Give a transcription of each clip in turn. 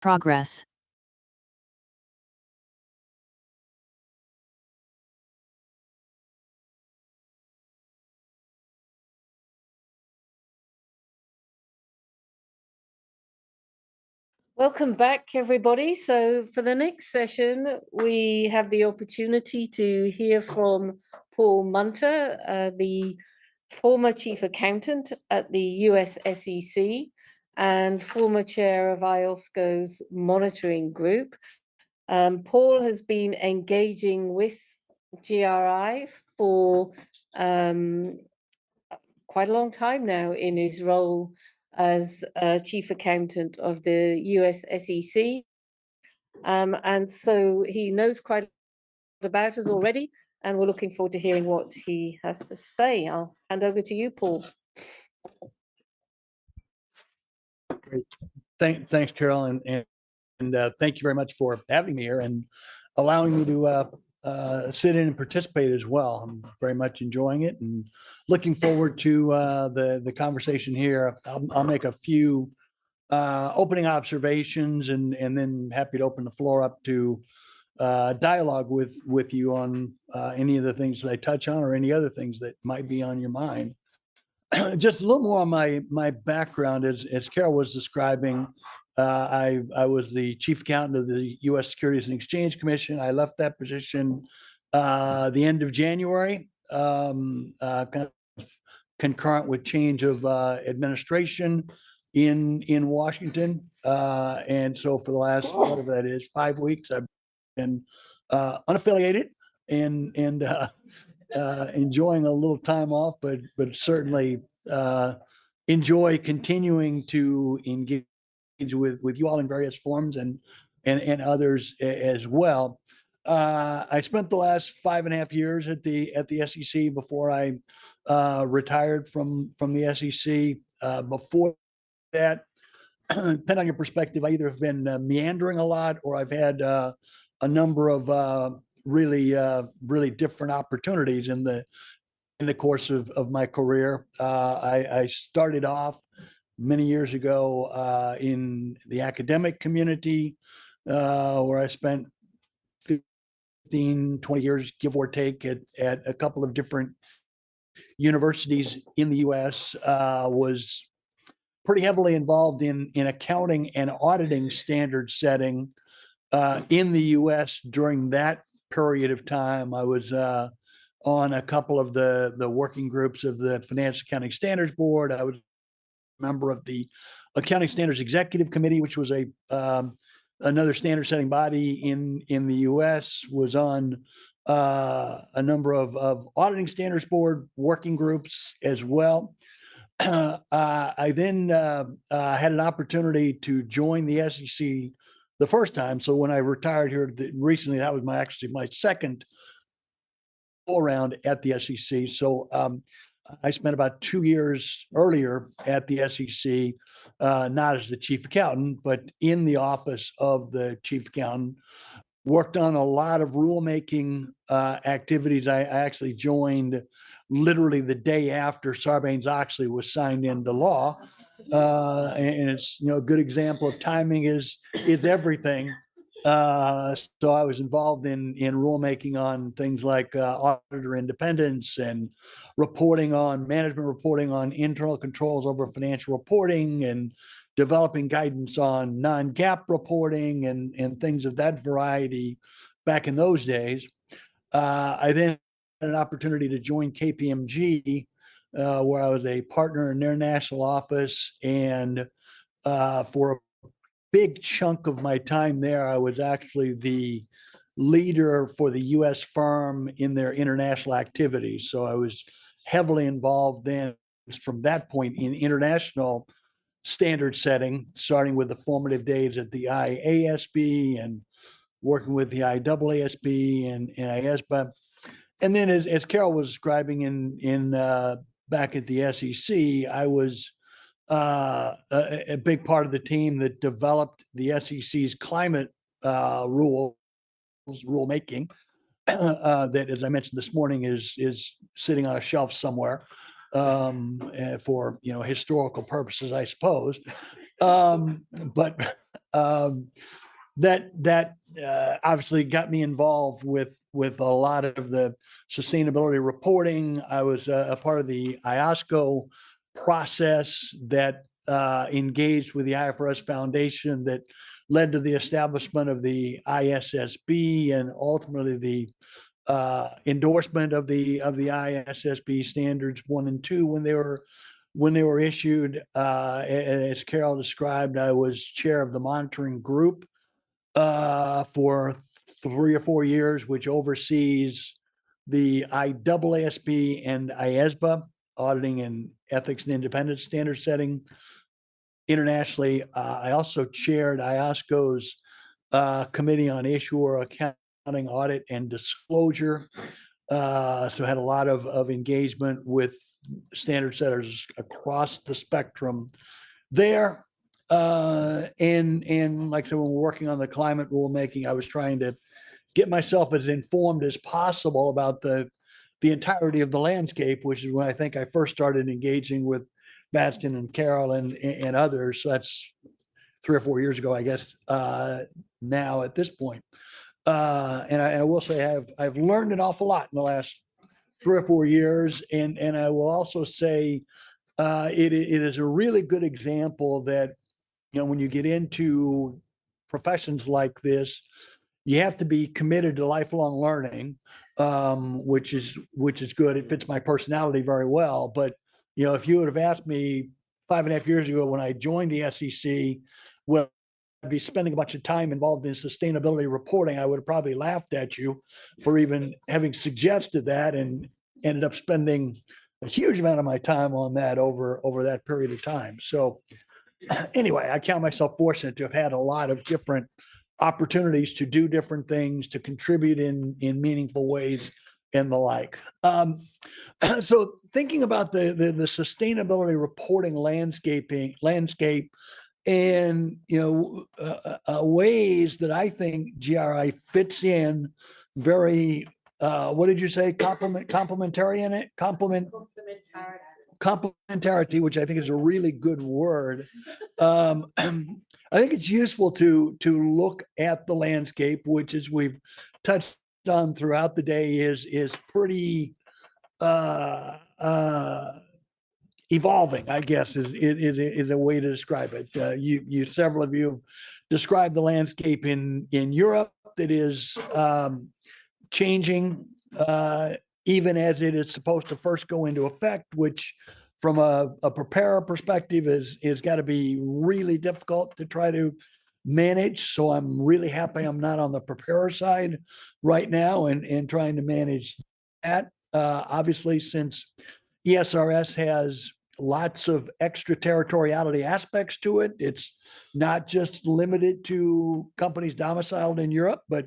Progress. Welcome back, everybody. So for the next session, we have the opportunity to hear from Paul Munter, the former chief accountant at the US SEC and former chair of IOSCO's monitoring group. Paul has been engaging with GRI for quite a long time now in his role as chief accountant of the US SEC. And so he knows quite about us already, and we're looking forward to hearing what he has to say. I'll hand over to you, Paul. Great. Thanks, Carol, and thank you very much for having me here and allowing me to sit in and participate as well. I'm very much enjoying it and looking forward to the conversation here. I'll make a few opening observations and then happy to open the floor up to dialogue with you on any of the things that I touch on or any other things that might be on your mind. Just a little more on my background, as Carol was describing. I was the chief accountant of the U.S. Securities and Exchange Commission. I left that position the end of January, kind of concurrent with change of administration in Washington. And so for the last, whatever that is, 5 weeks, I've been unaffiliated and enjoying a little time off, but certainly enjoy continuing to engage with you all in various forms and others as well. I spent the last 5.5 years at the SEC before I retired from the SEC. Before that, depending on your perspective, I either have been meandering a lot or I've had a number of really different opportunities in the course of my career. I started off many years ago in the academic community, where I spent 15, 20 years, give or take, at a couple of different universities in the US. Was pretty heavily involved in accounting and auditing standard setting in the US during that period of time. I was on a couple of the working groups of the Financial Accounting Standards Board. I was a member of the Accounting Standards Executive Committee, which was another standard setting body in the US. Was on a number of auditing standards board working groups as well. I then had an opportunity to join the SEC the first time. So when I retired here recently, that was actually my second go around at the SEC. So I spent about 2 years earlier at the SEC, not as the chief accountant, but in the office of the chief accountant. Worked on a lot of rulemaking activities. I actually joined literally the day after Sarbanes-Oxley was signed into law. And it's, a good example of timing is everything. So I was involved in rulemaking on things like auditor independence and management reporting on internal controls over financial reporting and developing guidance on non-GAAP reporting and things of that variety back in those days. I then had an opportunity to join KPMG, where I was a partner in their national office. And for a big chunk of my time there, I was actually the leader for the US firm in their international activities. So I was heavily involved then from that point in international standard setting, starting with the formative days at the IASB and working with the IAASB and NISBA. And then as Carol was describing in back at the SEC, I was a big part of the team that developed the SEC's climate rulemaking that, as I mentioned this morning, is sitting on a shelf somewhere for historical purposes, I suppose. But That obviously got me involved with a lot of the sustainability reporting. I was a part of the IOSCO process that engaged with the IFRS Foundation that led to the establishment of the ISSB and ultimately the endorsement of the ISSB standards 1 and 2 when they were issued. As Carol described, I was chair of the monitoring group for 3 or 4 years, which oversees the IAASB and IASBA, auditing and ethics and independence standard setting internationally. I also chaired IOSCO's Committee on Issuer Accounting, Audit, and Disclosure. So had a lot of engagement with standard setters across the spectrum there. And like I said, when we're working on the climate rulemaking, I was trying to get myself as informed as possible about the entirety of the landscape, which is when I think I first started engaging with Baston and Carol and others. So that's 3 or 4 years ago, I guess, now at this point. And I will say I've learned an awful lot in the last 3 or 4 years. And I will also say it is a really good example that, when you get into professions like this, you have to be committed to lifelong learning, which is good. It fits my personality very well. But, if you would have asked me 5.5 years ago when I joined the SEC, well, I'd be spending a bunch of time involved in sustainability reporting, I would have probably laughed at you for even having suggested that, and ended up spending a huge amount of my time on that over that period of time. So anyway, I count myself fortunate to have had a lot of different opportunities to do different things, to contribute in meaningful ways and the like. So thinking about the sustainability reporting landscape and ways that I think GRI fits in very what did you say, complementary in it, complementarity, which I think is a really good word. I think it's useful to look at the landscape, which, as we've touched on throughout the day, is pretty evolving, I guess, is a way to describe it. Several of you have described the landscape in Europe that is changing, even as it is supposed to first go into effect, which from a preparer perspective is got to be really difficult to try to manage. So I'm really happy I'm not on the preparer side right now and trying to manage that. Obviously, since ESRS has lots of extraterritoriality aspects to it, it's not just limited to companies domiciled in Europe, but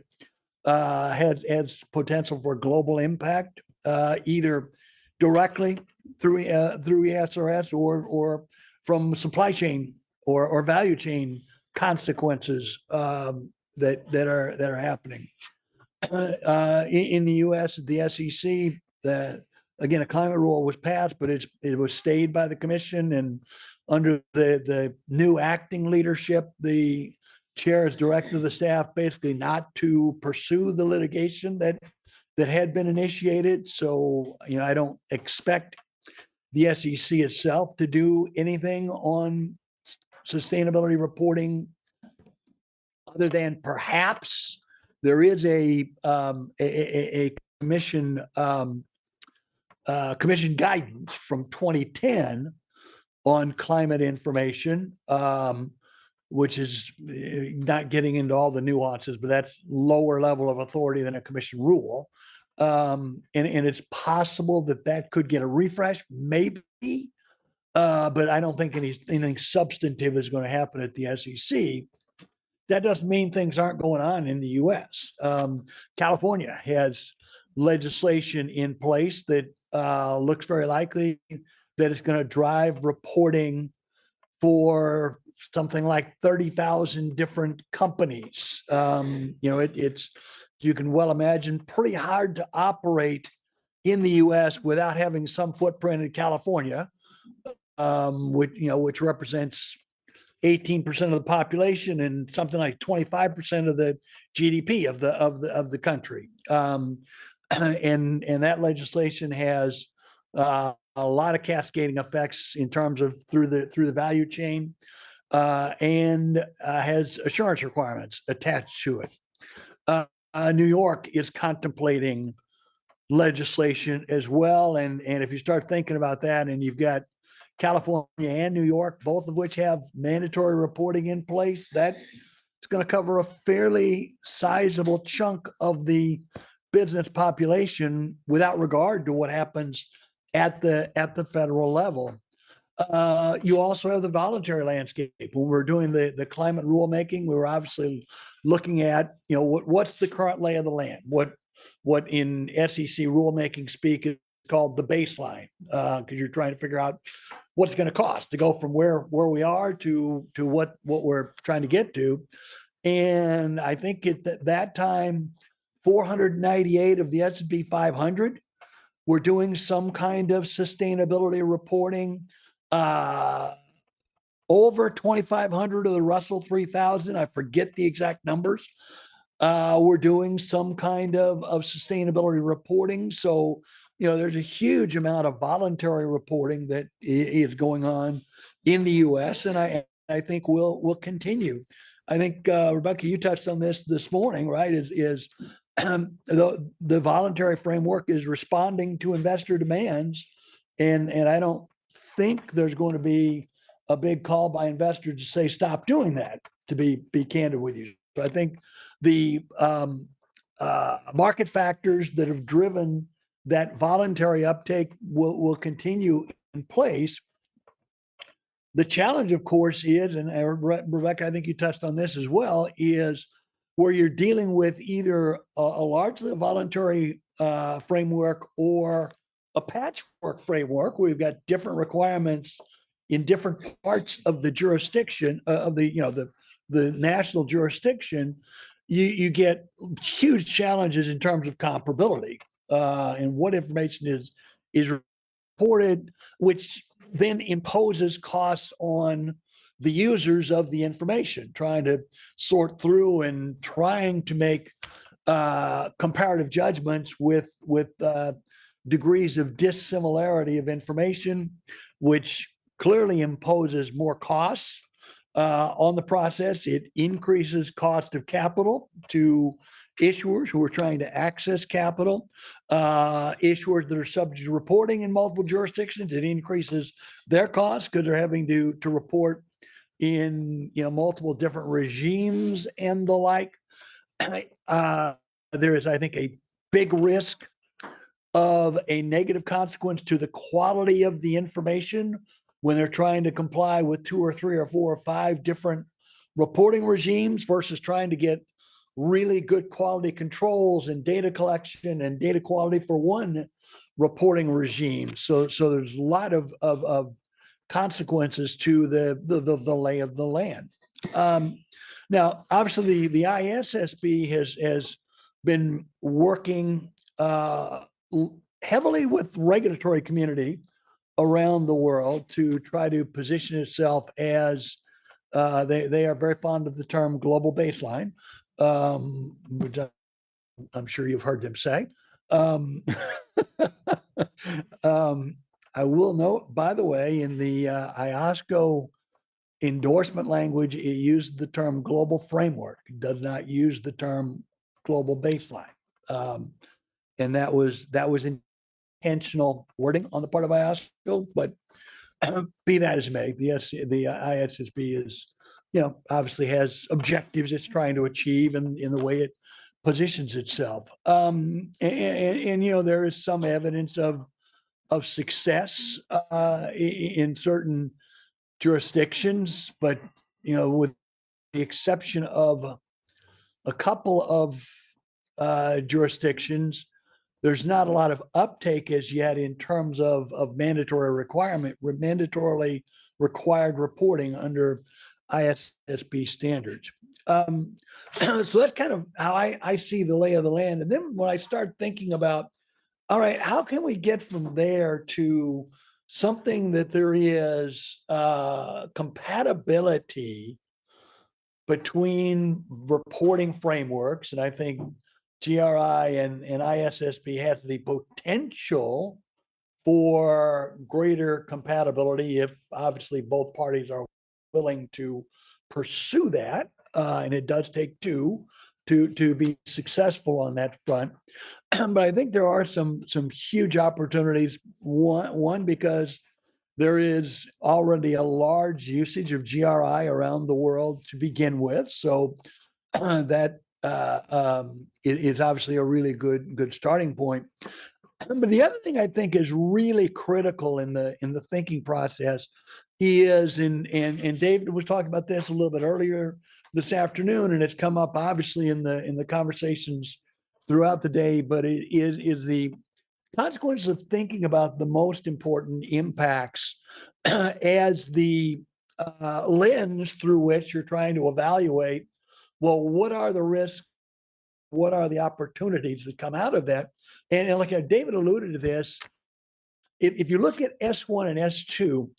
has potential for global impact, either directly through ESRS or from supply chain or value chain consequences that are happening. In the U.S., the SEC, again, a climate rule was passed, but it was stayed by the commission, and under the new acting leadership, the chair has directed the staff basically not to pursue the litigation that had been initiated. So, I don't expect the SEC itself to do anything on sustainability reporting, other than perhaps there is a commission commission guidance from 2010 on climate information, which is not getting into all the nuances, but that's lower level of authority than a commission rule. And it's possible that could get a refresh, maybe, but I don't think anything substantive is going to happen at the SEC. That doesn't mean things aren't going on in the U.S. California has legislation in place that looks very likely that it's going to drive reporting for something like 30,000 different companies. It's, you can well imagine, pretty hard to operate in the U.S. without having some footprint in California, which represents 18% of the population and something like 25% of the GDP of the country. And that legislation has a lot of cascading effects in terms of through the value chain, and has assurance requirements attached to it. New York is contemplating legislation as well, and if you start thinking about that, and you've got California and New York, both of which have mandatory reporting in place, that it's going to cover a fairly sizable chunk of the business population without regard to what happens at the federal level. You also have the voluntary landscape. When we're doing the climate rulemaking, we were obviously looking at, what's the current lay of the land, what in SEC rulemaking speak is called the baseline, because you're trying to figure out what's going to cost to go from where we are to what we're trying to get to. And I think at that time, 498 of the S&P 500 were doing some kind of sustainability reporting. Over 2,500 of the Russell 3000, I forget the exact numbers, were doing some kind of sustainability reporting. So, there's a huge amount of voluntary reporting that is going on in the U.S., and I think will continue. I think, Rebecca, you touched on this morning, right? Is the voluntary framework is responding to investor demands, and I don't think there's going to be a big call by investors to say stop doing that. To be candid with you, so I think the market factors that have driven that voluntary uptake will continue in place. The challenge, of course, is, and Rebecca, I think you touched on this as well, is where you're dealing with either a largely voluntary framework or a patchwork framework where we've got different requirements in different parts of the jurisdiction of the national jurisdiction. You get huge challenges in terms of comparability and what information is reported, which then imposes costs on the users of the information, trying to sort through and trying to make comparative judgments with degrees of dissimilarity of information, which clearly imposes more costs on the process. It increases cost of capital to issuers who are trying to access capital, issuers that are subject to reporting in multiple jurisdictions. It increases their costs because they're having to report in multiple different regimes and the like. There is, I think, a big risk of a negative consequence to the quality of the information when they're trying to comply with 2 or 3 or 4 or 5 different reporting regimes versus trying to get really good quality controls and data collection and data quality for one reporting regime. So there's a lot of consequences to the lay of the land. Now, obviously, the ISSB has been working heavily with regulatory community around the world to try to position itself as they are very fond of the term global baseline, which I'm sure you've heard them say. I will note, by the way, in the IOSCO endorsement language, it used the term global framework. It does not use the term global baseline. And that was intentional wording on the part of IOSCO, but be that as may, the ISSB is, obviously has objectives it's trying to achieve in the way it positions itself. And there is some evidence of success in certain jurisdictions, but with the exception of a couple of jurisdictions, there's not a lot of uptake as yet in terms of mandatorily required reporting under ISSB standards. So that's kind of how I see the lay of the land. And then when I start thinking about, all right, how can we get from there to something that there is compatibility between reporting frameworks, and I think GRI and ISSB has the potential for greater compatibility if obviously both parties are willing to pursue that. And it does take two to be successful on that front. But I think there are some huge opportunities. One because there is already a large usage of GRI around the world to begin with, so that is obviously a really good starting point. But the other thing I think is really critical in the thinking process is, and David was talking about this a little bit earlier this afternoon, and it's come up obviously in the conversations throughout the day, but it is the consequences of thinking about the most important impacts as the lens through which you're trying to evaluate, well, what are the risks? What are the opportunities that come out of that? And like David alluded to this, if you look at S1 and S2,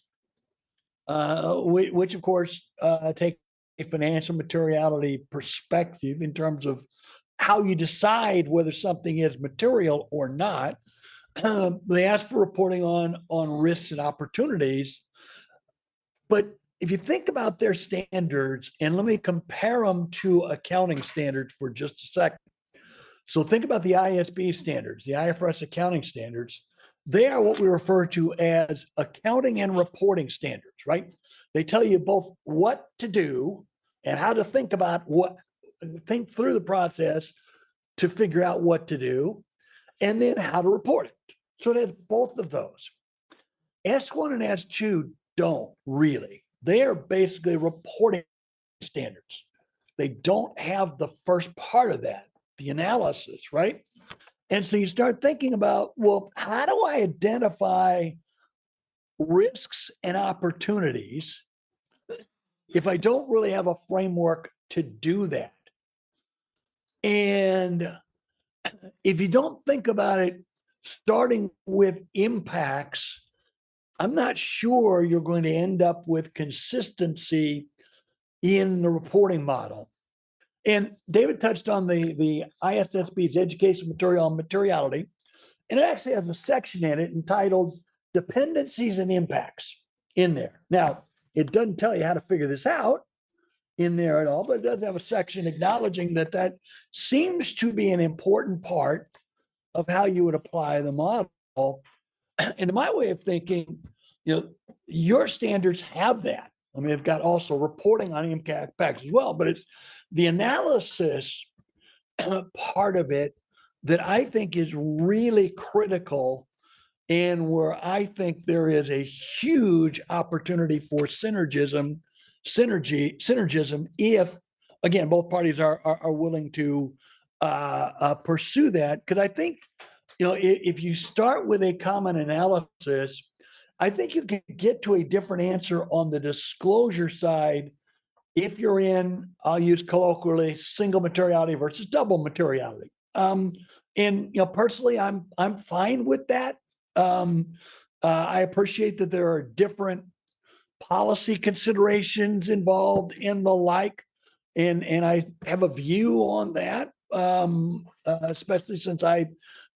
which of course take a financial materiality perspective in terms of how you decide whether something is material or not, they ask for reporting on risks and opportunities. But if you think about their standards, and let me compare them to accounting standards for just a second. So think about the ISB standards, the IFRS accounting standards. They are what we refer to as accounting and reporting standards, right? They tell you both what to do and how to think through the process to figure out what to do, and then how to report it. So it has both of those. S1 and S2 don't really. They are basically reporting standards. They don't have the first part of that, the analysis, right? And so you start thinking about, well, how do I identify risks and opportunities if I don't really have a framework to do that? And if you don't think about it starting with impacts, I'm not sure you're going to end up with consistency in the reporting model. And David touched on the ISSB's education material on materiality, and it actually has a section in it entitled Dependencies and Impacts in there. Now, it doesn't tell you how to figure this out in there at all, but it does have a section acknowledging that seems to be an important part of how you would apply the model. And in my way of thinking, your standards have that. I mean, they've got also reporting on impacts as well, but it's the analysis part of it that I think is really critical, and where I think there is a huge opportunity for synergism if, again, both parties are willing to pursue that. Because I think, if you start with a common analysis, I think you can get to a different answer on the disclosure side if you're in, I'll use colloquially, single materiality versus double materiality. And personally, I'm fine with that. I appreciate that there are different policy considerations involved in the like, and I have a view on that, especially since I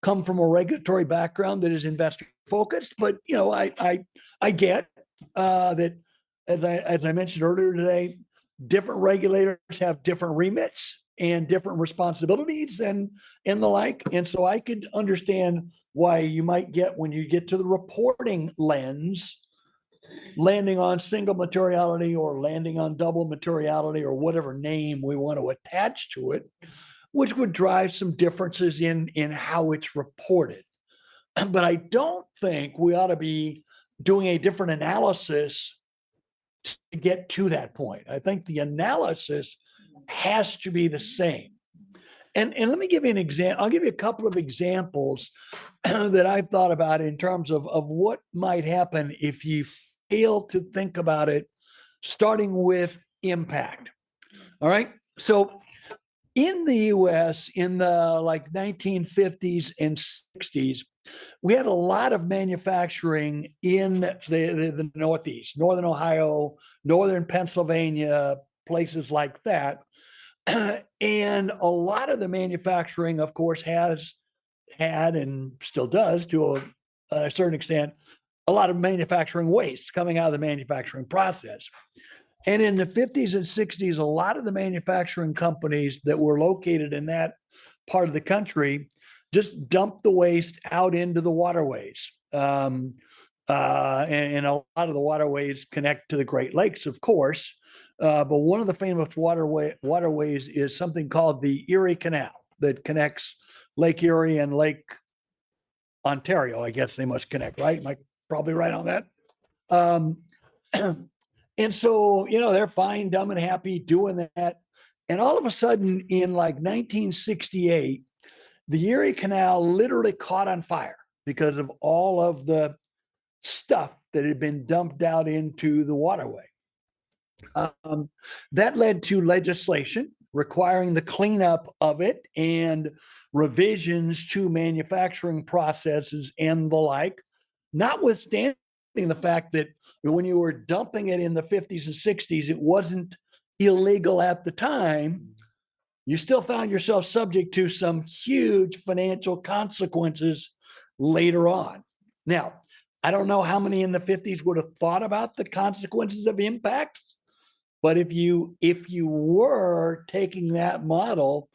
come from a regulatory background that is investor focused. But I get that, as I mentioned earlier today, different regulators have different remits and different responsibilities and the like. And so I could understand why you might get, when you get to the reporting lens, landing on single materiality or landing on double materiality or whatever name we want to attach to it, which would drive some differences in how it's reported. But I don't think we ought to be doing a different analysis to get to that point. I think the analysis has to be the same. And let me give you an example. I'll give you a couple of examples that I've thought about in terms of what might happen if you fail to think about it, starting with impact. All right. So in the US in the like 1950s and 60s, we had a lot of manufacturing in the Northeast, Northern Ohio, Northern Pennsylvania, places like that. And a lot of the manufacturing, of course, has had and still does to a certain extent, a lot of manufacturing waste coming out of the manufacturing process. And in the 50s and 60s, a lot of the manufacturing companies that were located in that part of the country just dumped the waste out into the waterways. And a lot of the waterways connect to the Great Lakes, of course. But one of the famous waterways is something called the Erie Canal that connects Lake Erie and Lake Ontario. I guess they must connect, right? Am I probably right on that? Um, and so, they're fine, dumb, and happy doing that. And all of a sudden, in like 1968, the Erie Canal literally caught on fire because of all of the stuff that had been dumped out into the waterway. That led to legislation requiring the cleanup of it and revisions to manufacturing processes and the like, notwithstanding the fact that when you were dumping it in the 50s and 60s, it wasn't illegal at the time. You still found yourself subject to some huge financial consequences later on. Now, I don't know how many in the 50s would have thought about the consequences of impacts, but if you were taking that model,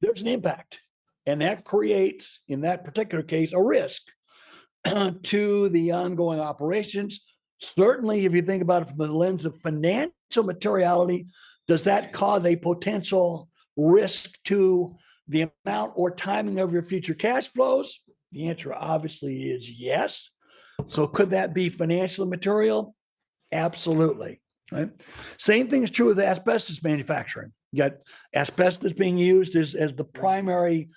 there's an impact. And that creates, in that particular case, a risk to the ongoing operations. Certainly, if you think about it from the lens of financial materiality, does that cause a potential risk to the amount or timing of your future cash flows? The answer obviously is yes. So could that be financially material? Absolutely. Right. Same thing is true with asbestos manufacturing. You got asbestos being used as the primary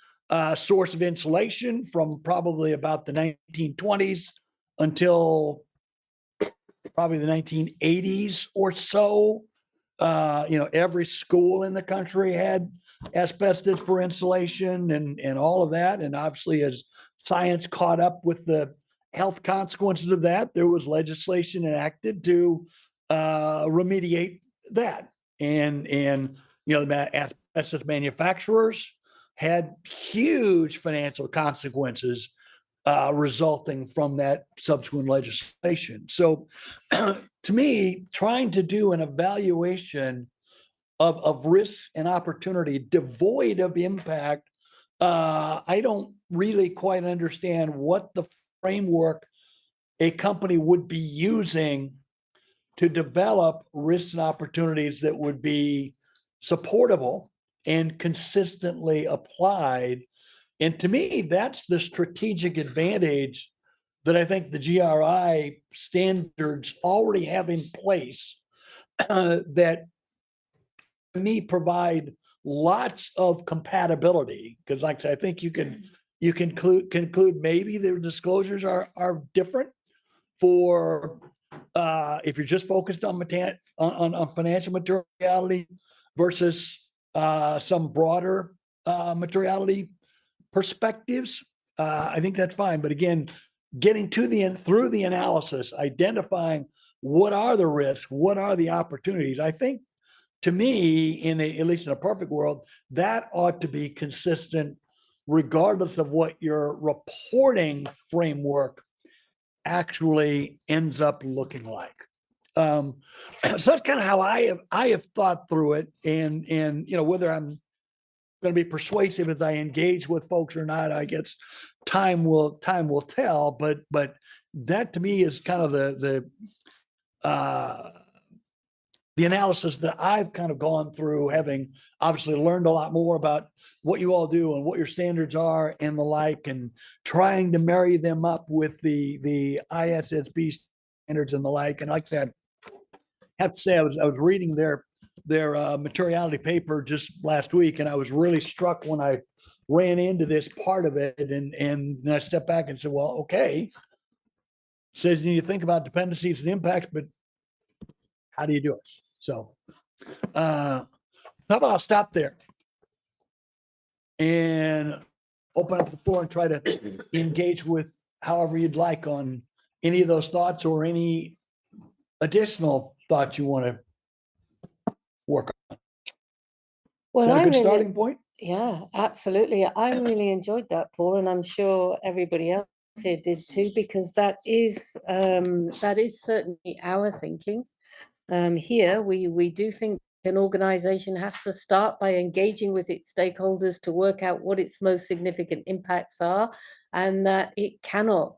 source of insulation from probably about the 1920s until probably the 1980s or so. Every school in the country had asbestos for insulation and all of that. And obviously, as science caught up with the health consequences of that, there was legislation enacted to remediate that. And the asbestos manufacturers had huge financial consequences resulting from that subsequent legislation. So, to me, trying to do an evaluation of risks and opportunity devoid of impact, I don't really quite understand what the framework a company would be using to develop risks and opportunities that would be supportable and consistently applied. And to me, that's the strategic advantage that I think the GRI standards already have in place that to me provide lots of compatibility. Because like I said, I think you can conclude maybe the disclosures are different for if you're just focused on financial materiality versus some broader materiality perspectives. I think that's fine. But again, getting to the end through the analysis, identifying what are the risks, what are the opportunities. I think, to me, at least in a perfect world, that ought to be consistent, regardless of what your reporting framework actually ends up looking like. So that's kind of how I have thought through it, and whether I'm going to be persuasive as I engage with folks or not, I guess time will tell. But that to me is kind of the analysis that I've kind of gone through, having obviously learned a lot more about what you all do and what your standards are and the like, and trying to marry them up with the ISSB standards and the like. And like I said, I have to say, I was reading their materiality paper just last week, and I was really struck when I ran into this part of it, and then I stepped back and said, well, okay, says you think about dependencies and impacts, but how do you do it? So how about I'll stop there? and open up the floor and try to engage with however you'd like on any of those thoughts or any additional thoughts you want to work on. Is Well, that a I good really, starting point? yeah, absolutely. I really enjoyed that, Paul, and I'm sure everybody else here did too, because that is certainly our thinking. Here, we do think an organization has to start by engaging with its stakeholders to work out what its most significant impacts are, and that it cannot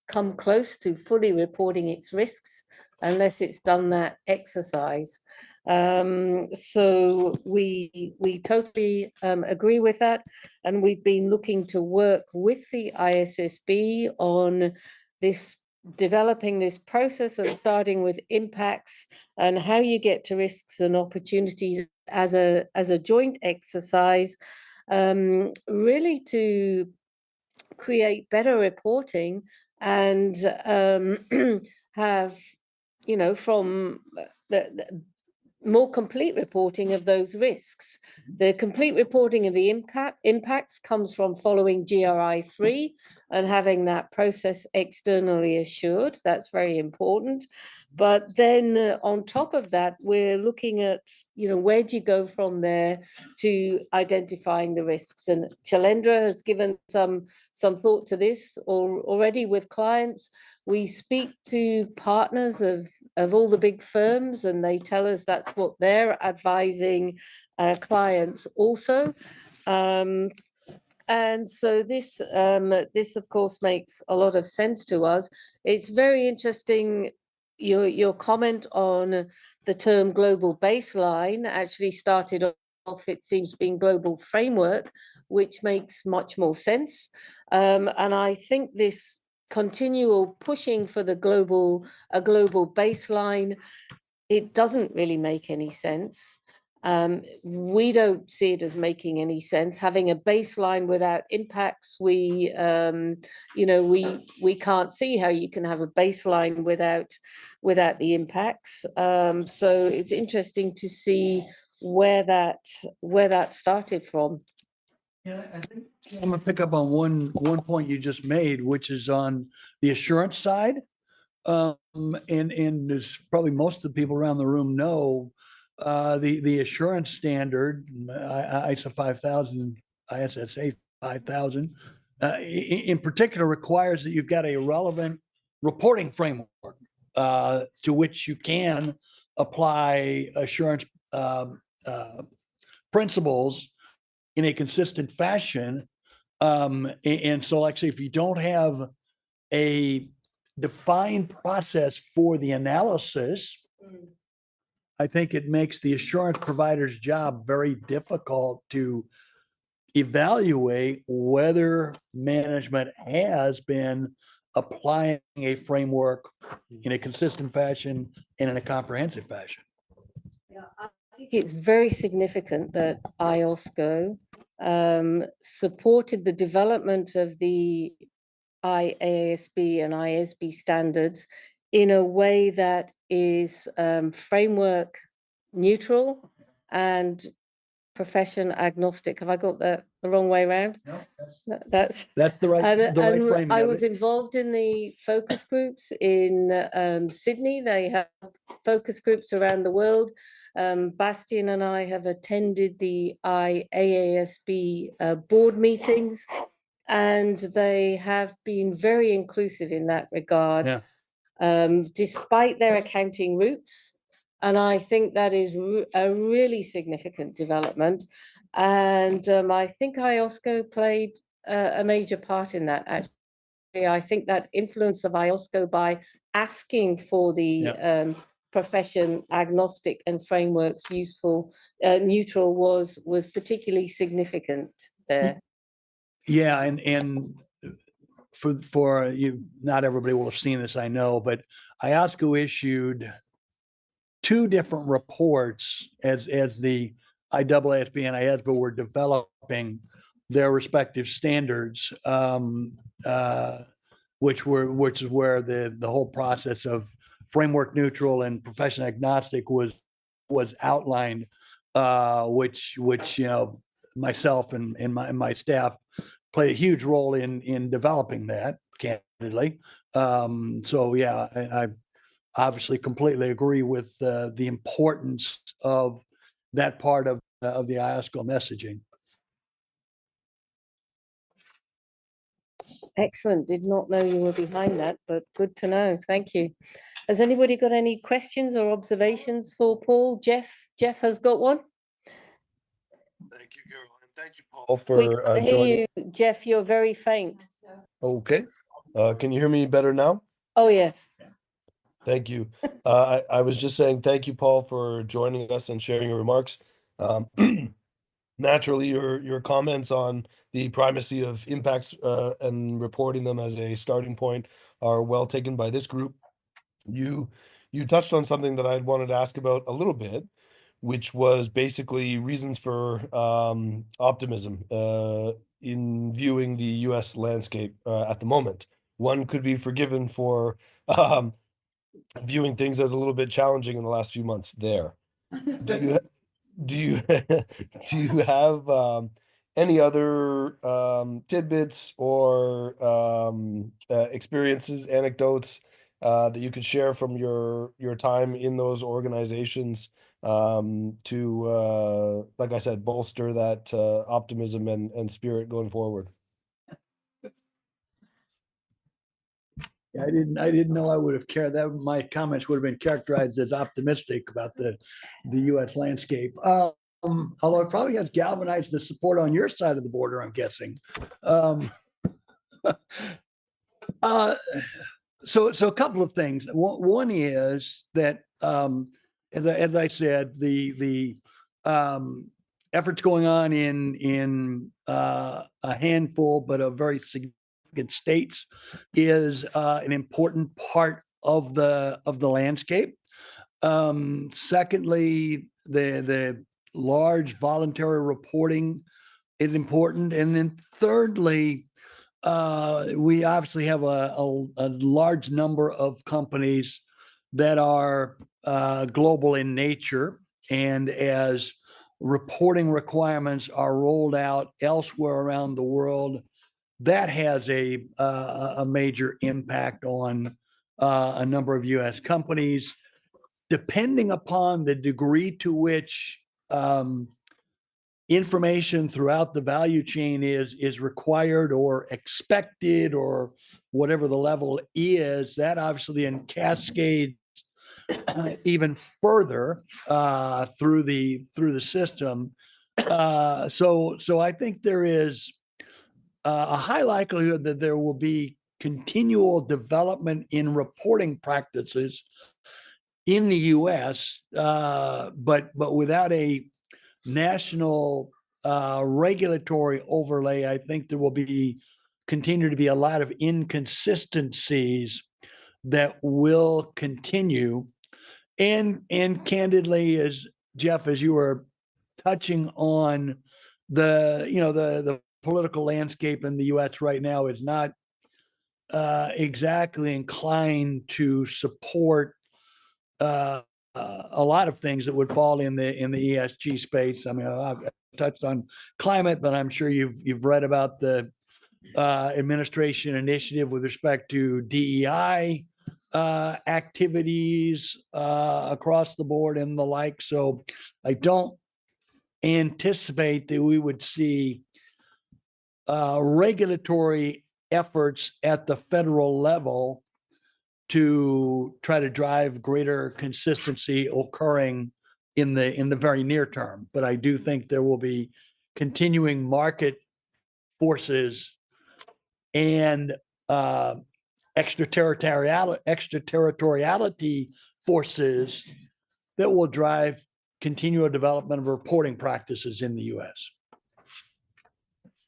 come close to fully reporting its risks unless it's done that exercise. So we totally agree with that, and we've been looking to work with the ISSB on this, developing this process of starting with impacts and how you get to risks and opportunities as a joint exercise, really to create better reporting and have, from the more complete reporting of those risks. The complete reporting of the impacts comes from following GRI 3 and having that process externally assured. That's very important. But then on top of that, we're looking at, where do you go from there to identifying the risks? And Chalendra has given some thought to this already with clients. We speak to partners of all the big firms, and they tell us that's what they're advising clients also. And so this of course makes a lot of sense to us. It's very interesting. Your comment on the term global baseline actually started off, it seems, being global framework, which makes much more sense. And I think this continual pushing for a global baseline, it doesn't really make any sense. We don't see it as making any sense. Having a baseline without impacts, we can't see how you can have a baseline without the impacts. So it's interesting to see where that started from. Yeah, I think I'm gonna pick up on one point you just made, which is on the assurance side. And as probably most of the people around the room know, the assurance standard, ISO 5000, ISSA 5000, in particular requires that you've got a relevant reporting framework to which you can apply assurance principles in a consistent fashion. And so, like, say, if you don't have a defined process for the analysis, I think it makes the assurance provider's job very difficult to evaluate whether management has been applying a framework in a consistent fashion and in a comprehensive fashion. Yeah, I think it's very significant that IOSCO supported the development of the IASB and ISB standards in a way that is framework neutral and profession agnostic. Have I got that the wrong way around? No, That's the right, framing I of was it. involved in the focus groups in Sydney. They have focus groups around the world. Bastian and I have attended the IASB board meetings, and they have been very inclusive in that regard. Yeah. Despite their accounting roots. And I think that is a really significant development. And I think IOSCO played a major part in that. Actually, I think that influence of IOSCO by asking for the profession agnostic and frameworks neutral was particularly significant there. Yeah, and for you, not everybody will have seen this, I know, but IOSCO issued two different reports as the IAASB and IASB were developing their respective standards, which is where the whole process of framework neutral and profession agnostic was outlined, which myself and my staff played a huge role in developing that, candidly. So yeah, I obviously completely agree with the importance of that part of the IOSCO messaging. Excellent. Did not know you were behind that, but good to know. Thank you. Has anybody got any questions or observations for Paul? Jeff has got one. Thank you, Caroline. Thank you, Paul, We for can't joining. hear you, Jeff. You're very faint. Okay. Can you hear me better now? Oh, yes. Thank you. I was just saying thank you, Paul, for joining us and sharing your remarks. Um, naturally, your comments on the primacy of impacts and reporting them as a starting point are well taken by this group. You touched on something that I wanted to ask about a little bit, which was basically reasons for optimism in viewing the U.S. landscape at the moment. One could be forgiven for viewing things as a little bit challenging in the last few months there. Do you do you do you have any other tidbits or experiences, anecdotes that you could share from your time in those organizations to like I said, bolster that optimism and spirit going forward? I didn't know I would have cared that my comments would have been characterized as optimistic about the U.S. landscape. Although it probably has galvanized the support on your side of the border, I'm guessing. Um, so a couple of things. One is that, as I said, the efforts going on in a handful, but a very significant states is an important part of the landscape. Secondly, the large voluntary reporting is important, and then thirdly, we obviously have a large number of companies that are global in nature, and as reporting requirements are rolled out elsewhere around the world, that has a major impact on a number of U.S. companies, depending upon the degree to which information throughout the value chain is required or expected, or whatever the level is. That obviously then cascades even further through the system. So I think there is a high likelihood that there will be continual development in reporting practices in the U.S., but without a national regulatory overlay. I think there will continue to be a lot of inconsistencies that will continue. And candidly, as Jeff, as you were touching on, the political landscape in the U.S. right now is not exactly inclined to support a lot of things that would fall in the ESG space. I mean, I've touched on climate, but I'm sure you've read about the administration initiative with respect to DEI activities across the board and the like. So I don't anticipate that we would see regulatory efforts at the federal level to try to drive greater consistency occurring in the very near term. But I do think there will be continuing market forces and extraterritoriality forces that will drive continual development of reporting practices in the U.S.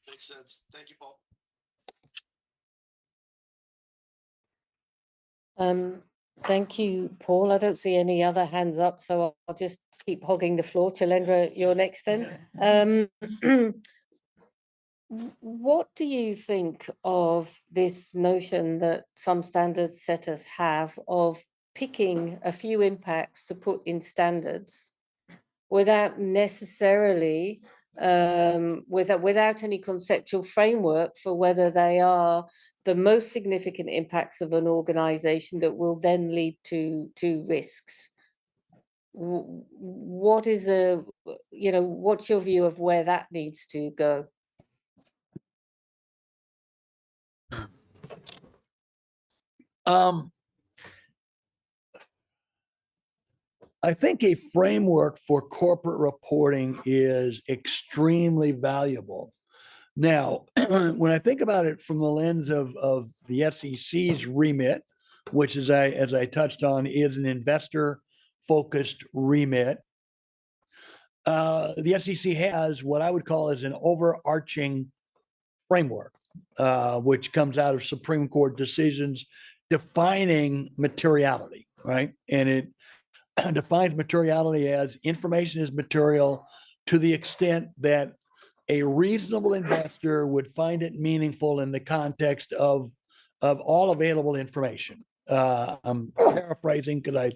Makes sense. Thank you, Paul. Thank you, Paul. I don't see any other hands up, so I'll just keep hogging the floor. Chalendra, you're next then. What do you think of this notion that some standard setters have of picking a few impacts to put in standards without necessarily without any conceptual framework for whether they are the most significant impacts of an organization that will then lead to risks. What is what's your view of where that needs to go? I think a framework for corporate reporting is extremely valuable. Now, when I think about it from the lens of the SEC's remit, which is, as I touched on, is an investor-focused remit, the SEC has what I would call as an overarching framework, which comes out of Supreme Court decisions defining materiality, right? And it defines materiality as information is material to the extent that a reasonable investor would find it meaningful in the context of all available information. I'm paraphrasing because I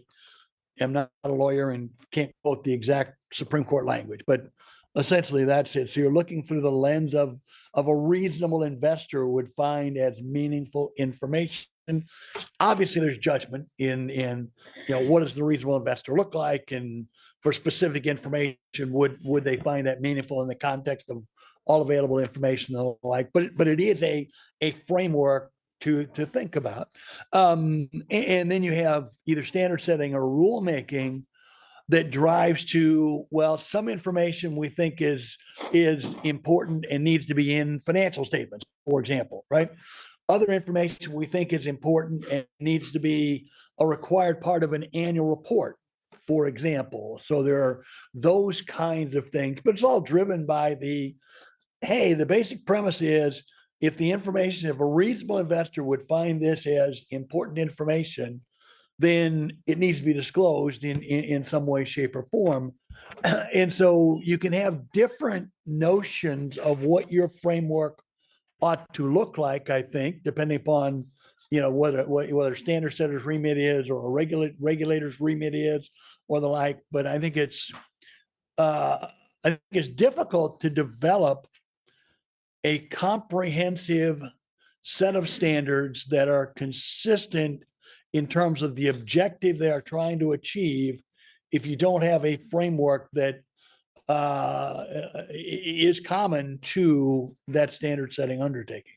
am not a lawyer and can't quote the exact Supreme Court language, but essentially that's it. So you're looking through the lens of a reasonable investor would find as meaningful information. Obviously, there's judgment in what does the reasonable investor look like, and for specific information, would they find that meaningful in the context of all available information and the like? But it is a framework to think about. And then you have either standard setting or rule making that drives to, well, some information we think is important and needs to be in financial statements, for example, right? Other information we think is important and needs to be a required part of an annual report, for example. So there are those kinds of things, but it's all driven by the basic premise is if a reasonable investor would find this as important information, then it needs to be disclosed in some way, shape, or form. And so you can have different notions of what your framework ought to look like, I think, depending upon whether standard setters remit is or a regulator's remit is or the like. But I think it's difficult to develop a comprehensive set of standards that are consistent in terms of the objective they are trying to achieve if you don't have a framework that is common to that standard setting undertaking.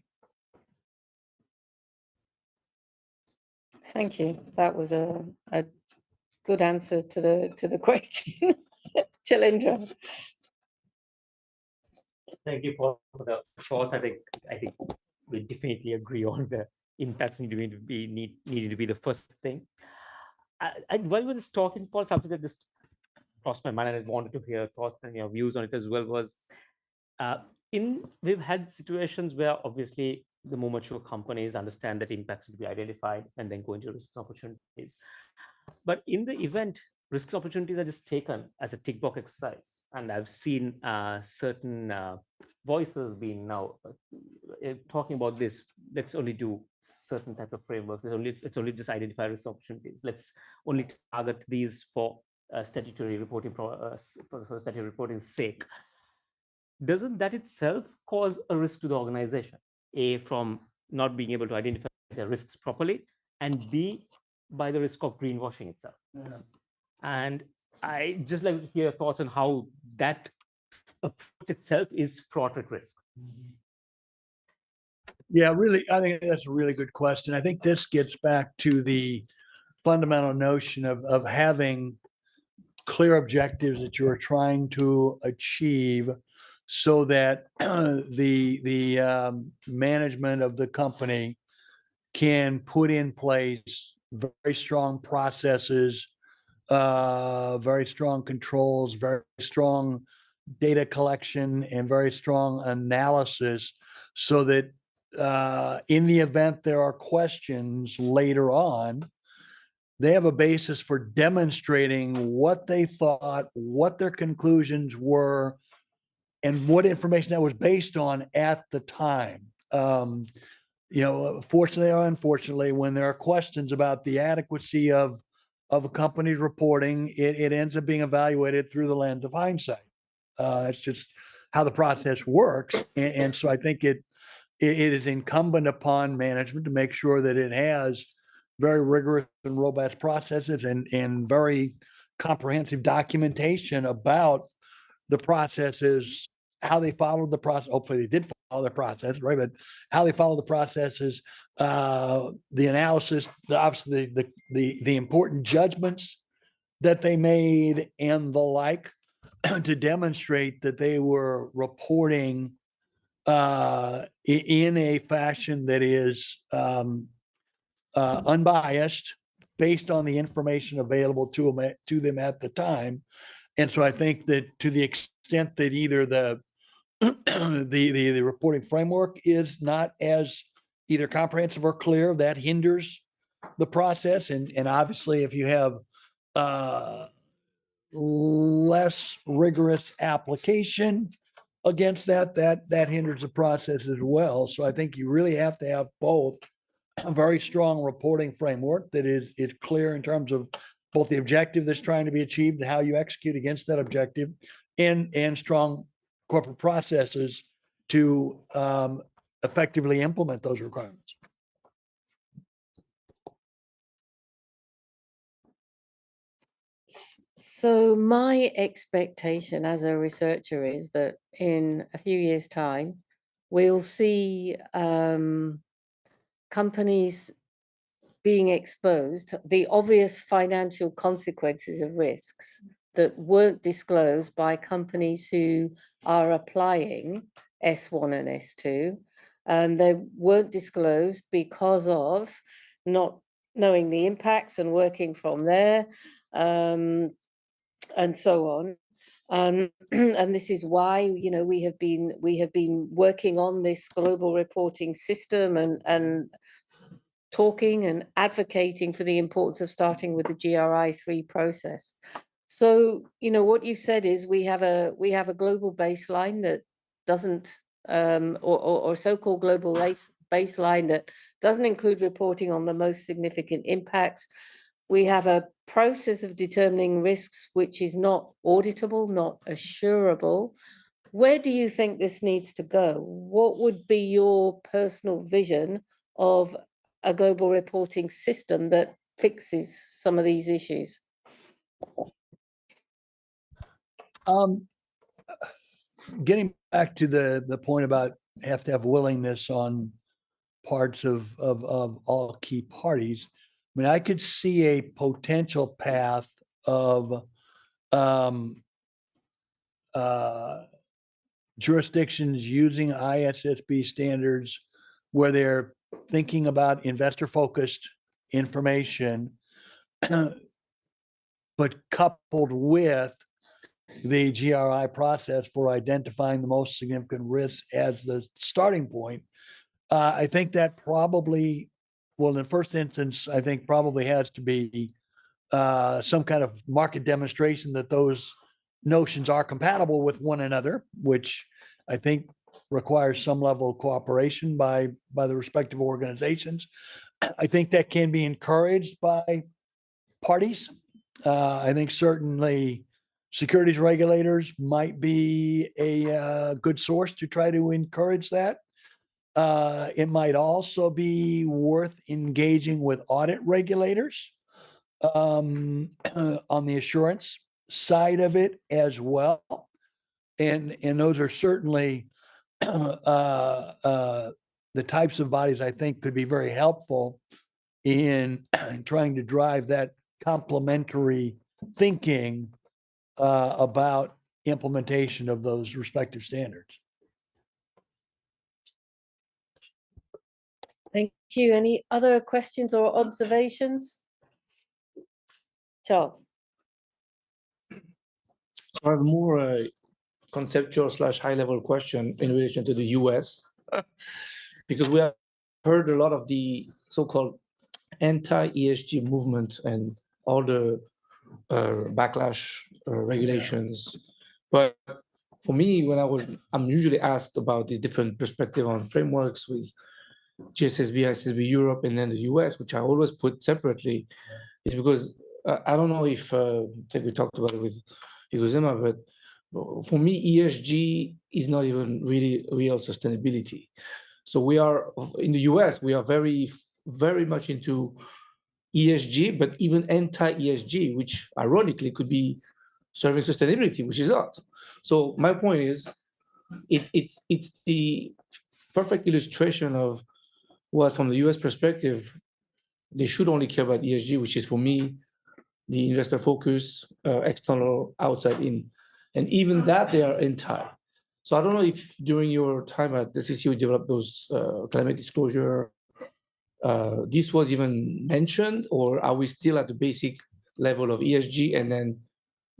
Thank you. That was a good answer to the question. Chalendra. Thank you for the thoughts. I think we definitely agree on the impacts needing to be the first thing. While we were just talking, Paul, something that just crossed my mind and I wanted to hear thoughts and your views on it as well was, we've had situations where obviously the more mature companies understand that impacts will be identified and then go into risks opportunities. But in the event, risks opportunities are just taken as a tick box exercise. And I've seen certain voices being now talking about this. Let's only do certain type of frameworks. Let's only just identify risk opportunities. Let's only target these for statutory reporting for statutory reporting's sake. Doesn't that itself cause a risk to the organization? A, from not being able to identify the risks properly, and B, by the risk of greenwashing itself. Yeah. And I just like to hear your thoughts on how that approach itself is fraught with risk. Yeah, really, I think that's a really good question. I think this gets back to the fundamental notion of having clear objectives that you're trying to achieve so that the management of the company can put in place very strong processes, very strong controls, very strong data collection, and very strong analysis so that in the event there are questions later on, they have a basis for demonstrating what they thought, what their conclusions were, and what information that was based on at the time. Fortunately or unfortunately, when there are questions about the adequacy of a company's reporting, it ends up being evaluated through the lens of hindsight. It's just how the process works. And so I think it is incumbent upon management to make sure that it has very rigorous and robust processes and very comprehensive documentation about the processes, how they followed the process. Hopefully they did follow the process, right? But how they follow the processes, the analysis, obviously the important judgments that they made and the like, to demonstrate that they were reporting in a fashion that is unbiased, based on the information available to them at the time. And so I think that to the extent that either the reporting framework is not as either comprehensive or clear, that hinders the process. And obviously, if you have less rigorous application against that hinders the process as well. So I think you really have to have both a very strong reporting framework that is clear in terms of both the objective that's trying to be achieved and how you execute against that objective, and strong corporate processes to effectively implement those requirements. So my expectation as a researcher is that in a few years' time, we'll see companies being exposed to the obvious financial consequences of risks that weren't disclosed by companies who are applying S1 and S2. And they weren't disclosed because of not knowing the impacts and working from there, and so on. And this is why, you know, we have been working on this global reporting system and talking and advocating for the importance of starting with the GRI 3 process. So, you know, what you said is we have a global baseline that doesn't or so-called global baseline that doesn't include reporting on the most significant impacts. We have a process of determining risks which is not auditable, not assurable. Where do you think this needs to go? What would be your personal vision of a global reporting system that fixes some of these issues? Getting back to the point about have to have willingness on parts of all key parties. I mean, I could see a potential path of jurisdictions using ISSB standards where they're thinking about investor-focused information, but coupled with the GRI process for identifying the most significant risks as the starting point. I think that probably, well, in the first instance, I think probably has to be some kind of market demonstration that those notions are compatible with one another, which I think requires some level of cooperation by the respective organizations. I think that can be encouraged by parties. I think certainly securities regulators might be a good source to try to encourage that. It might also be worth engaging with audit regulators on the assurance side of it as well. And those are certainly the types of bodies I think could be very helpful in trying to drive that complementary thinking about implementation of those respective standards. Thank you. Any other questions or observations? Charles. I have more conceptual / high-level question in relation to the US, because we have heard a lot of the so-called anti-ESG movement and all the backlash regulations. But for me, when I'm usually asked about the different perspective on frameworks with GSSB, ISSB Europe, and then the US, which I always put separately, is because I don't know if we talked about it with Iguzema, but for me, ESG is not even really real sustainability. So we are in the US, we are very, very much into ESG, but even anti-ESG, which ironically could be serving sustainability, which is not. So my point is, it's the perfect illustration of what, from the US perspective, they should only care about ESG, which is for me the investor focus, external, outside in, and even that they are anti. So I don't know if during your time at the SEC you developed those climate disclosure. This was even mentioned, or are we still at the basic level of ESG and then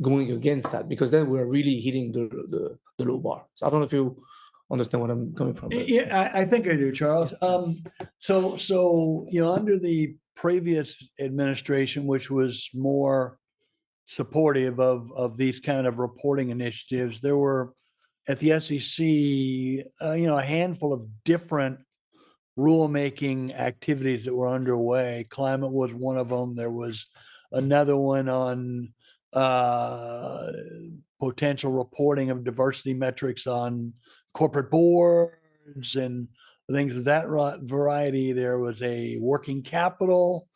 going against that? Because then we're really hitting the low bar. So I don't know if you understand what I'm coming from. Yeah, I think I do, Charles. So under the previous administration, which was more supportive of these kind of reporting initiatives, there were at the SEC, a handful of different rulemaking activities that were underway. Climate was one of them. There was another one on potential reporting of diversity metrics on corporate boards and things of that variety. There was a working capital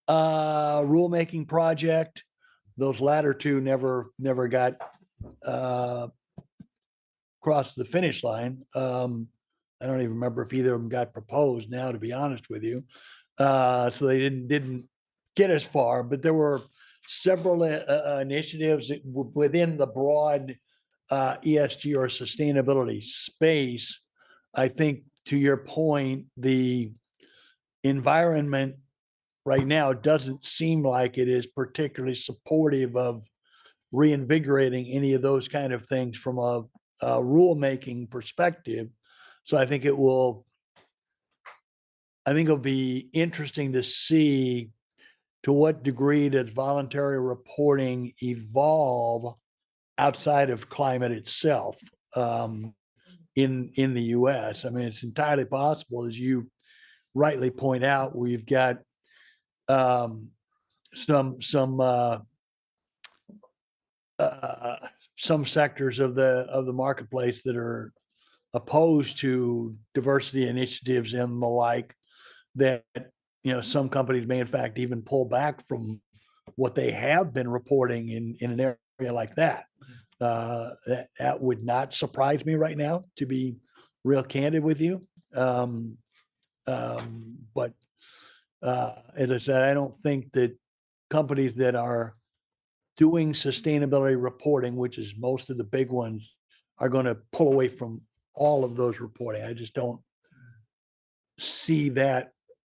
rulemaking project. Those latter two never got crossed the finish line. I don't even remember if either of them got proposed now, to be honest with you. So they didn't get as far, but there were several initiatives within the broad ESG or sustainability space. I think, to your point, the environment right now doesn't seem like it is particularly supportive of reinvigorating any of those kind of things from a rulemaking perspective. So I think it'll be interesting to see to what degree does voluntary reporting evolve outside of climate itself in the US. I mean, it's entirely possible, as you rightly point out, we've got some sectors of the marketplace that are opposed to diversity initiatives and the like, that some companies may in fact even pull back from what they have been reporting in an area like that. That would not surprise me right now, to be real candid with you. But as I said, I don't think that companies that are doing sustainability reporting, which is most of the big ones, are going to pull away from all of those reporting. I just don't see that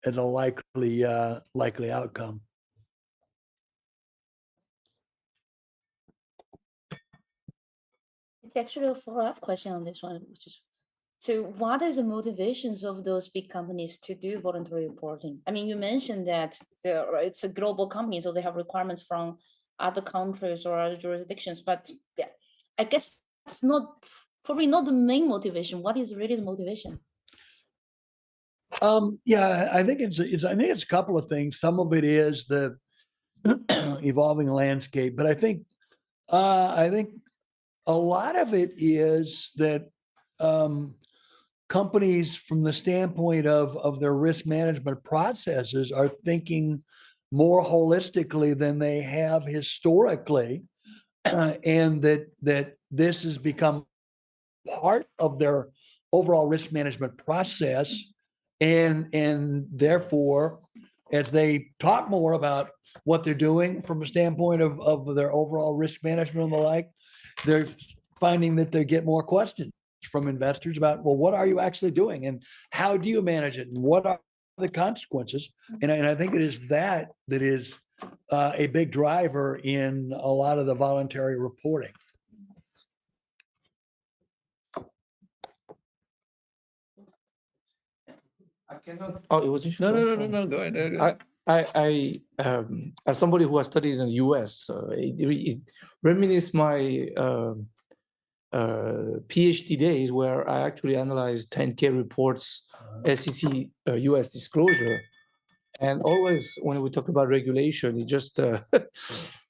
as a likely outcome. It's actually a follow-up question on this one, which is, so what is the motivations of those big companies to do voluntary reporting? I mean, you mentioned that it's a global company, so they have requirements from other countries or other jurisdictions, but yeah, I guess it's probably not the main motivation. What is really the motivation? Yeah, I think it's a couple of things. Some of it is the evolving landscape, but I think a lot of it is that companies, from the standpoint of their risk management processes, are thinking more holistically than they have historically, and that this has become part of their overall risk management process, and therefore, as they talk more about what they're doing from a standpoint of their overall risk management and the like, they're finding that they get more questions from investors about, well, what are you actually doing, and how do you manage it, and what are the consequences? And I think it is that is a big driver in a lot of the voluntary reporting. I cannot. Oh, it was No. Go ahead. I as somebody who has studied in the US, it reminisces my PhD days, where I actually analyzed 10K reports, SEC US disclosure, and always when we talk about regulation, it just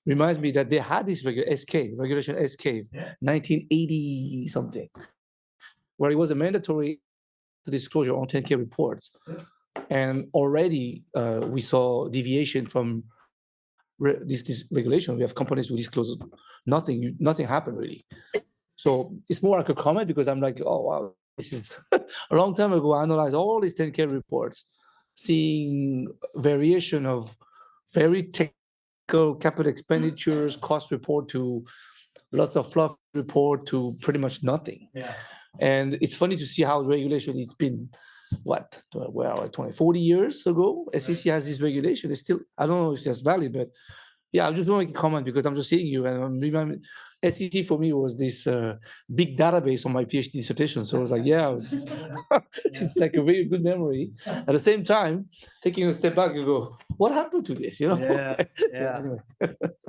reminds me that they had this regulation SK, 1980 something, where it was a mandatory disclosure on 10K reports. And already we saw deviation from this regulation. We have companies who disclose nothing happened really. So it's more like a comment because I'm like, oh, wow, this is a long time ago. I analyzed all these 10K reports, seeing variation of very technical capital expenditures, cost report to lots of fluff report to pretty much nothing. Yeah. And it's funny to see how regulation it's been, what, well, 20, 40 years ago, SEC has this regulation. It's still, I don't know if that's valid, but yeah, I just want to make a comment because I'm just seeing you and I'm remembering SEC for me was this big database on my PhD dissertation. So I was like, yeah, it's like a very good memory. At the same time, taking a step back, you go, what happened to this? You know? Yeah. Anyway.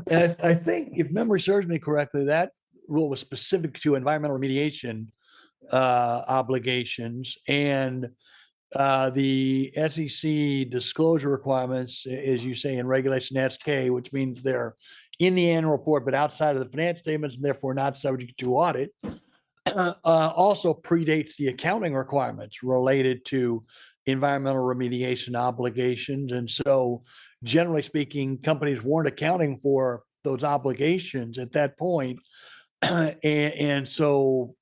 And I think if memory serves me correctly, that rule was specific to environmental remediation obligations, and the SEC disclosure requirements, as you say in Regulation SK, which means they're in the annual report but outside of the financial statements and therefore not subject to audit, also predates the accounting requirements related to environmental remediation obligations. And so, generally speaking, companies weren't accounting for those obligations at that point. And so,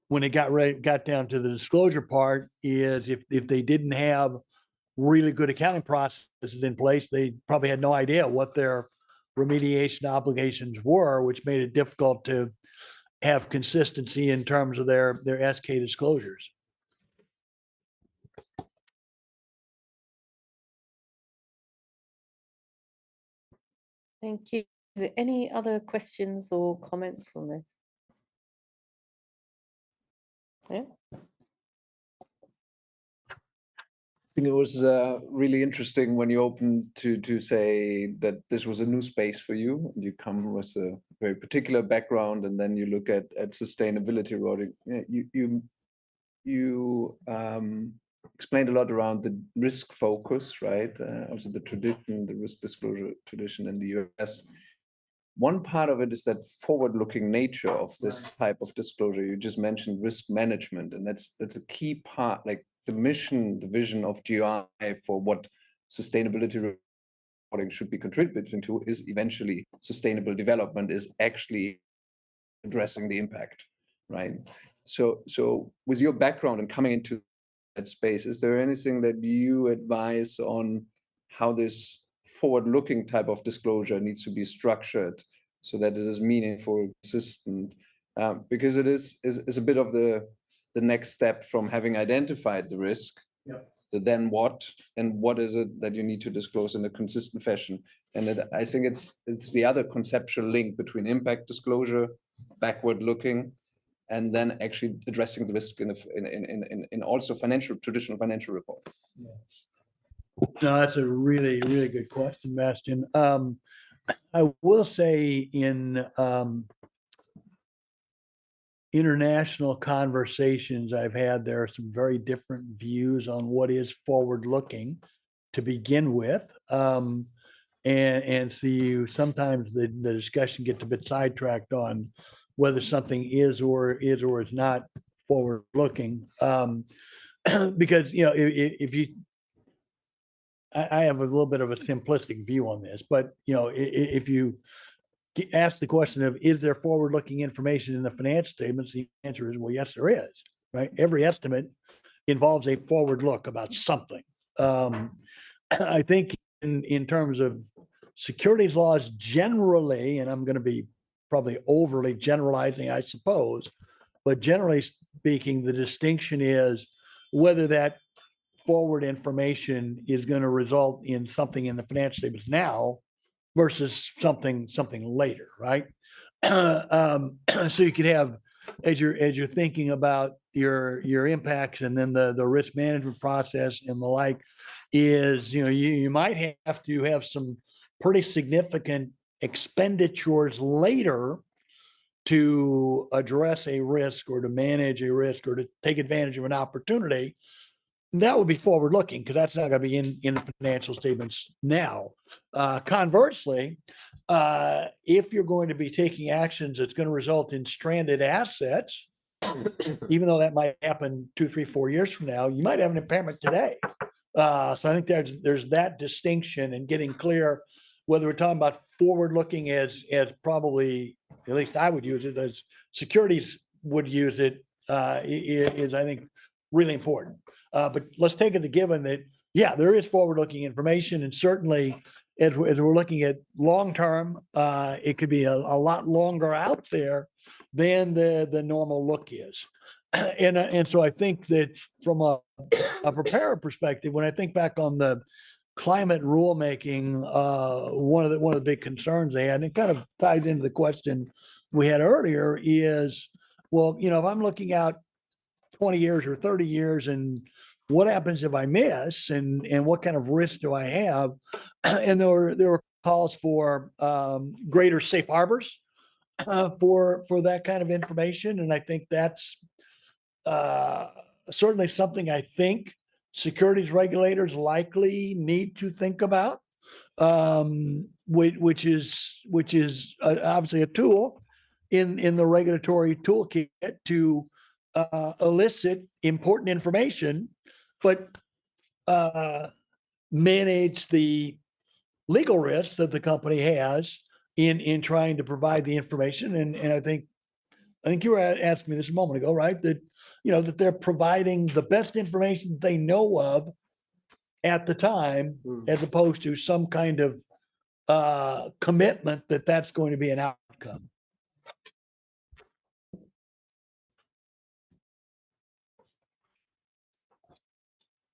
when it got down to the disclosure part, is if they didn't have really good accounting processes in place, they probably had no idea what their remediation obligations were, which made it difficult to have consistency in terms of their SK disclosures. Thank you. Any other questions or comments on this? Yeah. I think it was really interesting when you opened to say that this was a new space for you. You come with a very particular background, and then you look at sustainability reporting. You explained a lot around the risk focus, right? Also the tradition, the risk disclosure tradition in the US. One part of it is that forward-looking nature of this type of disclosure. You just mentioned risk management, and that's a key part, like the mission, the vision of GRI for what sustainability reporting should be contributing to is eventually sustainable development is actually addressing the impact, right? So with your background and coming into that space, is there anything that you advise on how this forward-looking type of disclosure needs to be structured so that it is meaningful, consistent? Because it is a bit of the next step from having identified the risk, the then what, and what is it that you need to disclose in a consistent fashion. And I think it's the other conceptual link between impact disclosure, backward looking, and then actually addressing the risk in also traditional financial reporting. No, that's a really, really good question, Bastian. I will say in international conversations I've had, there are some very different views on what is forward-looking to begin with. And so sometimes the discussion gets a bit sidetracked on whether something is or is not forward-looking. Because, you know, if you, I have a little bit of a simplistic view on this, but, you know, if you ask the question of, is there forward-looking information in the financial statements? The answer is, well, yes, there is, right? Every estimate involves a forward look about something. I think in terms of securities laws generally, and I'm going to be probably overly generalizing, I suppose, but generally speaking, the distinction is whether that forward information is going to result in something in the financial statements now versus something later, right? So you could have, as you're thinking about your impacts and then the risk management process and the like, is, you know, you might have to have some pretty significant expenditures later to address a risk or to manage a risk or to take advantage of an opportunity that would be forward looking because that's not going to be in the financial statements now. Conversely, if you're going to be taking actions that's going to result in stranded assets, even though that might happen 2, 3, 4 years from now, you might have an impairment today. So I think there's that distinction and getting clear whether we're talking about forward looking as probably, at least I would use it, as securities would use it, is I think really important. But let's take it a given that, yeah, there is forward looking information, and certainly as we're looking at long term, it could be a lot longer out there than the normal look is. And so I think that from a preparer perspective, when I think back on the climate rulemaking, one of the big concerns they had, and it kind of ties into the question we had earlier, is, well, you know, if I'm looking out 20 years or 30 years, and what happens if I miss, and what kind of risk do I have? And there were calls for greater safe harbors for that kind of information, and I think that's certainly something I think securities regulators likely need to think about, which is obviously a tool in the regulatory toolkit to elicit important information, but manage the legal risk that the company has in trying to provide the information. And I think you were asking me this a moment ago, right? That, you know, that they're providing the best information they know of at the time, as opposed to some kind of commitment that that's going to be an outcome.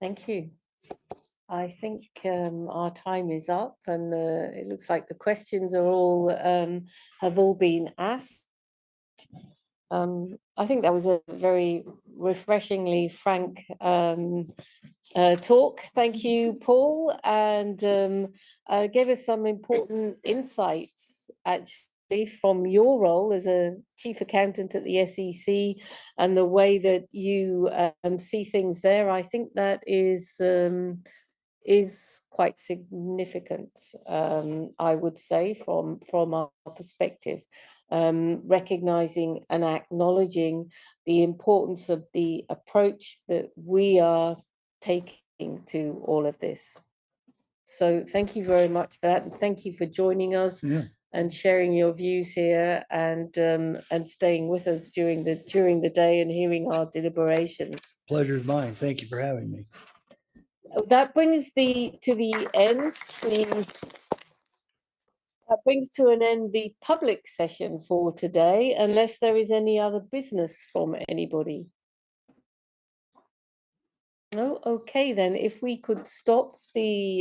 Thank you. I think our time is up, and it looks like the questions are all have all been asked. I think that was a very refreshingly frank talk. Thank you, Paul, and gave us some important insights actually from your role as a chief accountant at the SEC and the way that you see things there. I think that is quite significant, I would say, from our perspective, recognizing and acknowledging the importance of the approach that we are taking to all of this. So thank you very much for that, and thank you for joining us. Yeah. And sharing your views here, and staying with us during the day and hearing our deliberations. Pleasure is mine. Thank you for having me. That brings to an end the public session for today, unless there is any other business from anybody. No, okay then. If we could stop the